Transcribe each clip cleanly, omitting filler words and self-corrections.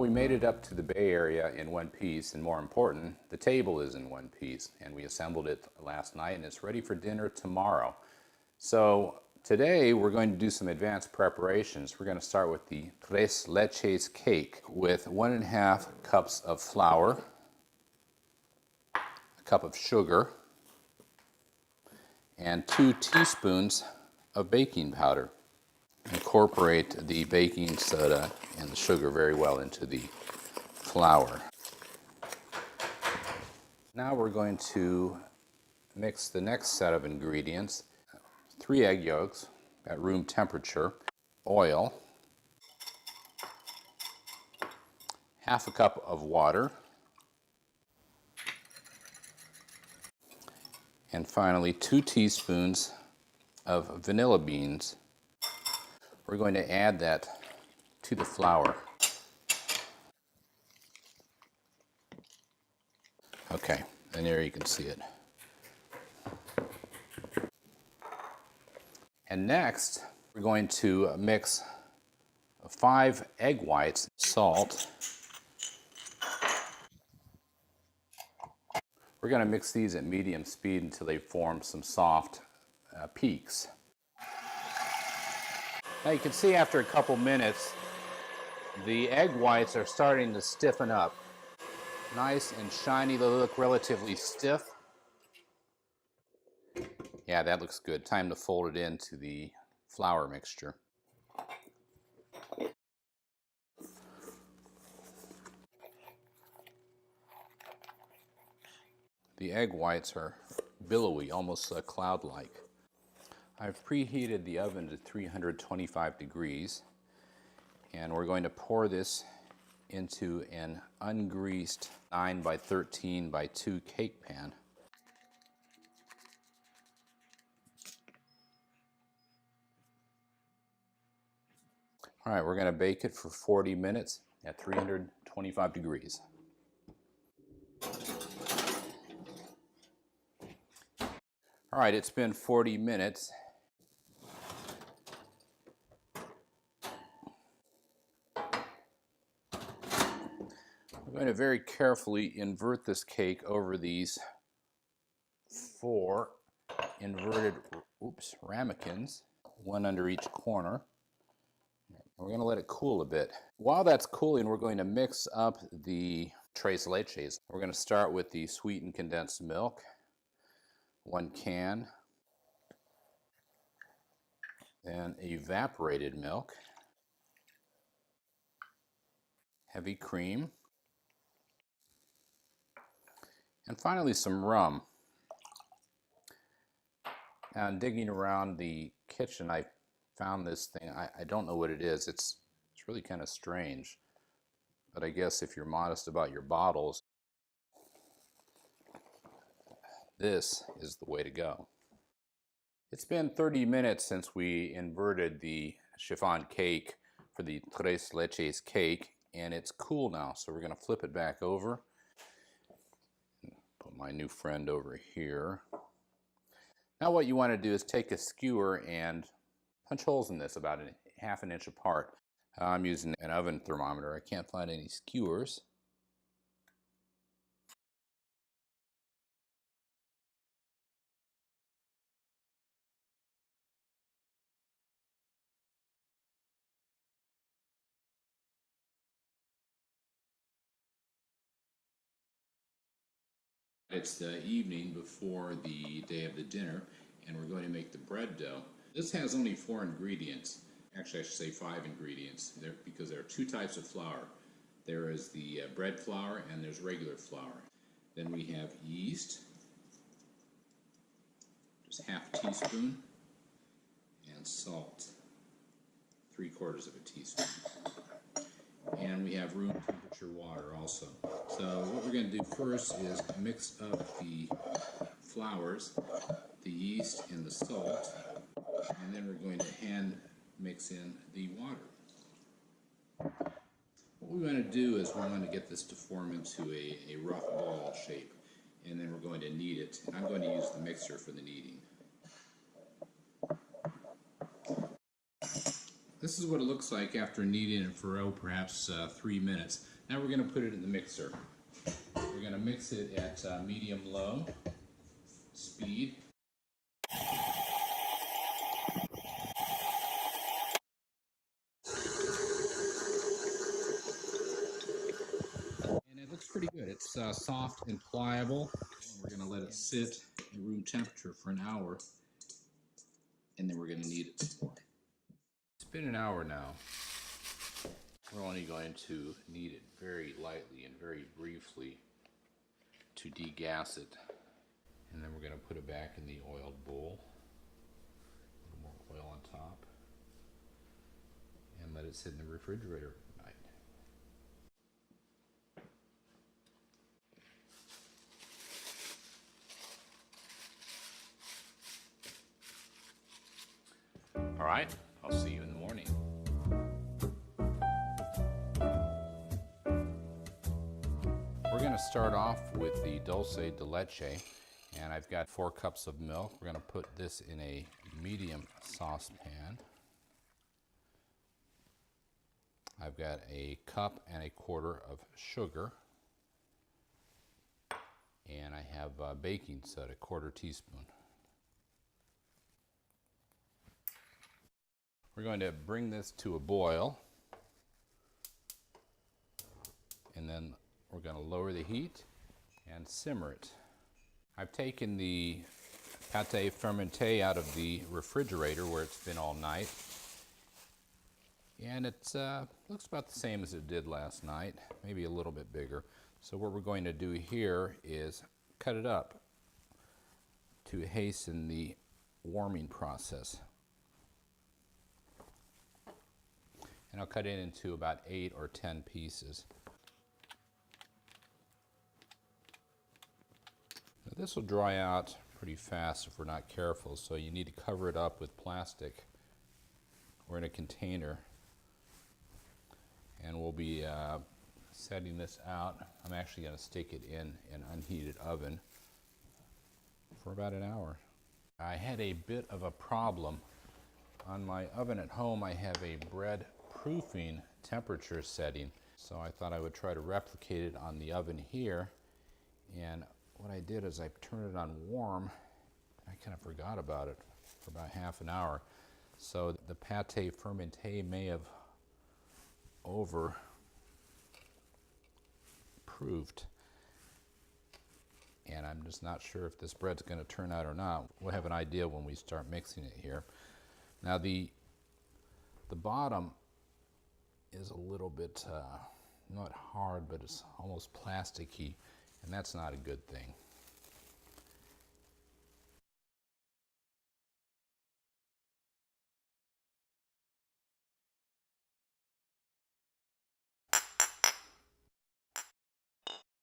we made it up to the Bay Area in one piece, and more important, the table is in one piece, and we assembled it last night and it's ready for dinner tomorrow. So today we're going to do some advanced preparations. We're going to start with the Tres Leches cake with 1.5 cups of flour, a cup of sugar, and 2 teaspoons of baking powder. Incorporate the baking soda and the sugar very well into the flour. Now we're going to mix the next set of ingredients. 3 egg yolks at room temperature, oil, half a cup of water, and finally 2 teaspoons of vanilla beans. We're going to add that to the flour. Okay, and there you can see it. And next, we're going to mix 5 egg whites, salt. We're going to mix these at medium speed until they form some soft peaks. Now you can see after a couple minutes, the egg whites are starting to stiffen up. Nice and shiny, they look relatively stiff. Yeah, that looks good. Time to fold it into the flour mixture. The egg whites are billowy, almost cloud-like. I've preheated the oven to 325 degrees, and we're going to pour this into an ungreased 9 by 13 by 2 cake pan. All right, we're going to bake it for 40 minutes at 325 degrees. All right, it's been 40 minutes. I'm going to very carefully invert this cake over these 4 inverted ramekins, 1 under each corner. We're going to let it cool a bit. While that's cooling, we're going to mix up the Tres Leches. We're going to start with the sweetened condensed milk, 1 can, then evaporated milk, heavy cream, and finally some rum. Now, digging around the kitchen, I found this thing. I don't know what it is. It's really kind of strange. But I guess if you're modest about your bottles, this is the way to go. It's been 30 minutes since we inverted the chiffon cake for the Tres Leches cake, and it's cool now. So we're going to flip it back over. Put my new friend over here. Now what you want to do is take a skewer and punch holes in this about 1/2 inch apart. I'm using an oven thermometer. I can't find any skewers. It's the evening before the day of the dinner, and we're going to make the bread dough. This has only 4 ingredients. Actually, I should say 5 ingredients, because there are 2 types of flour. There is the bread flour and there's regular flour. Then we have yeast, just 1/2 teaspoon, and salt, 3/4 of a teaspoon. And we have room temperature water also. So what we're going to do first is mix up the flours, the yeast, and the salt, and then we're going to hand mix in the water. What we want to do is we want to get this to form into a rough ball shape, and then we're going to knead it. I'm going to use the mixer for the kneading. This is what it looks like after kneading it for perhaps 3 minutes. Now we're going to put it in the mixer. We're going to mix it at medium-low speed. And it looks pretty good. It's soft and pliable. We're going to let it sit at room temperature for an hour, and then we're going to knead it some more. It's been an hour now. We're only going to knead it very lightly and very briefly to degas it. And then we're going to put it back in the oiled bowl. A little more oil on top. And let it sit in the refrigerator overnight. All right, I'll see you in the morning. We're going to start off with the Dulce de Leche, and I've got 4 cups of milk. We're going to put this in a medium saucepan. I've got a cup and a quarter of sugar, and I have baking soda, 1/4 teaspoon. We're going to bring this to a boil, and then we're going to lower the heat and simmer it. I've taken the pâté fermenté out of the refrigerator where it's been all night, and it looks about the same as it did last night, maybe a little bit bigger. So what we're going to do here is cut it up to hasten the warming process. And I'll cut it into about 8 or 10 pieces. Now this will dry out pretty fast if we're not careful, so you need to cover it up with plastic or in a container. And we'll be setting this out. I'm actually going to stick it in an unheated oven for about an hour. I had a bit of a problem. On my oven at home, I have a bread proofing temperature setting, so I thought I would try to replicate it on the oven here. And what I did is I turned it on warm. I kind of forgot about it for about half an hour. So the pâté fermenté may have over proofed, and I'm just not sure if this bread's going to turn out or not. We'll have an idea when we start mixing it here. Now the bottom is a little bit not hard, but it's almost plasticky, and that's not a good thing.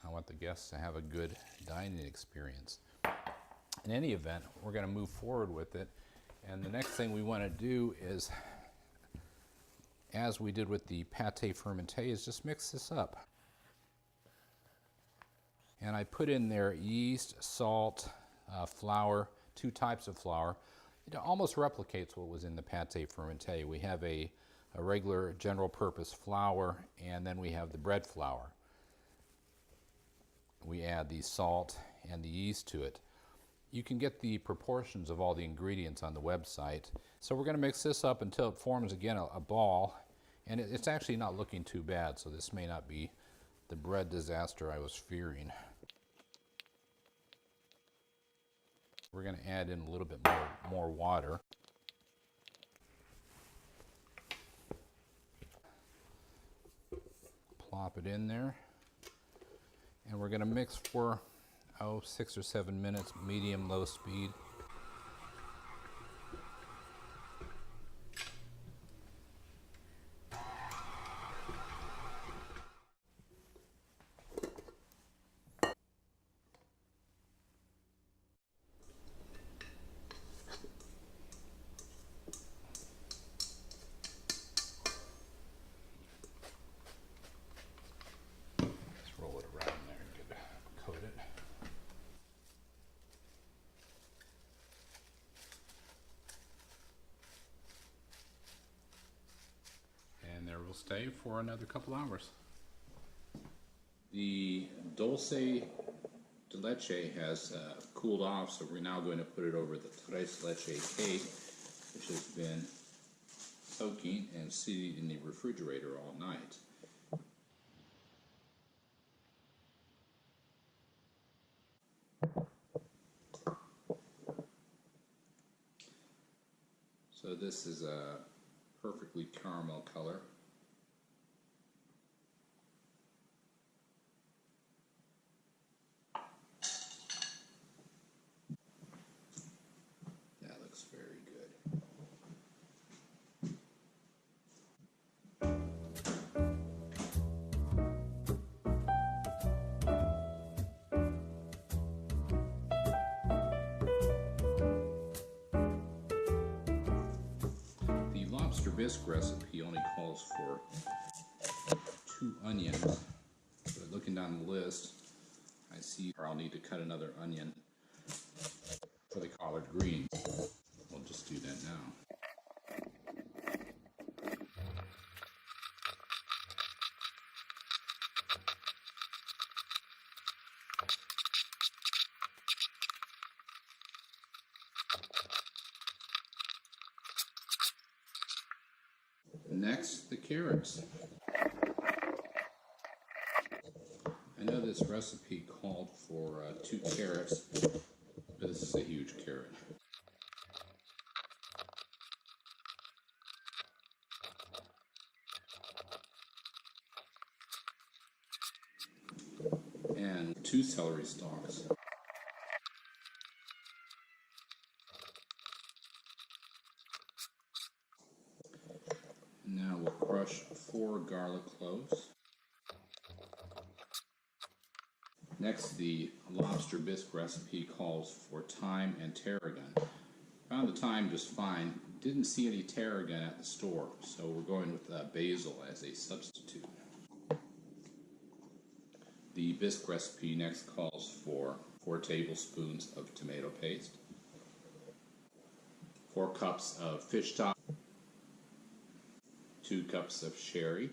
I want the guests to have a good dining experience. In any event, we're going to move forward with it, and the next thing we want to do is, as we did with the pâté fermenté, is just mix this up. And I put in there yeast, salt, flour, 2 types of flour. It almost replicates what was in the pâté fermenté. We have a regular general purpose flour, and then we have the bread flour. We add the salt and the yeast to it. You can get the proportions of all the ingredients on the website. So we're going to mix this up until it forms again a ball, and it's actually not looking too bad, so this may not be the bread disaster I was fearing. We're going to add in a little bit more water. Plop it in there. And we're going to mix for 6 or 7 minutes, medium-low speed. Stay for another couple hours. The Dulce de Leche has cooled off, so we're now going to put it over the Tres Leche cake, which has been soaking and seated in the refrigerator all night. So this is a perfectly caramel color. That looks very good. The Lobster Bisque recipe only calls for 2 onions, but looking down the list, I see I'll need to cut another onion for the collard greens. We'll just do that now. Next, the carrots. I know this recipe called for 2 carrots, but this is a huge carrot. And 2 celery stalks. Now we'll crush 4 garlic cloves. Next, the Lobster Bisque recipe calls for thyme and tarragon. Found the thyme just fine. Didn't see any tarragon at the store, so we're going with basil as a substitute. The bisque recipe next calls for 4 tablespoons of tomato paste, 4 cups of fish stock, 2 cups of sherry,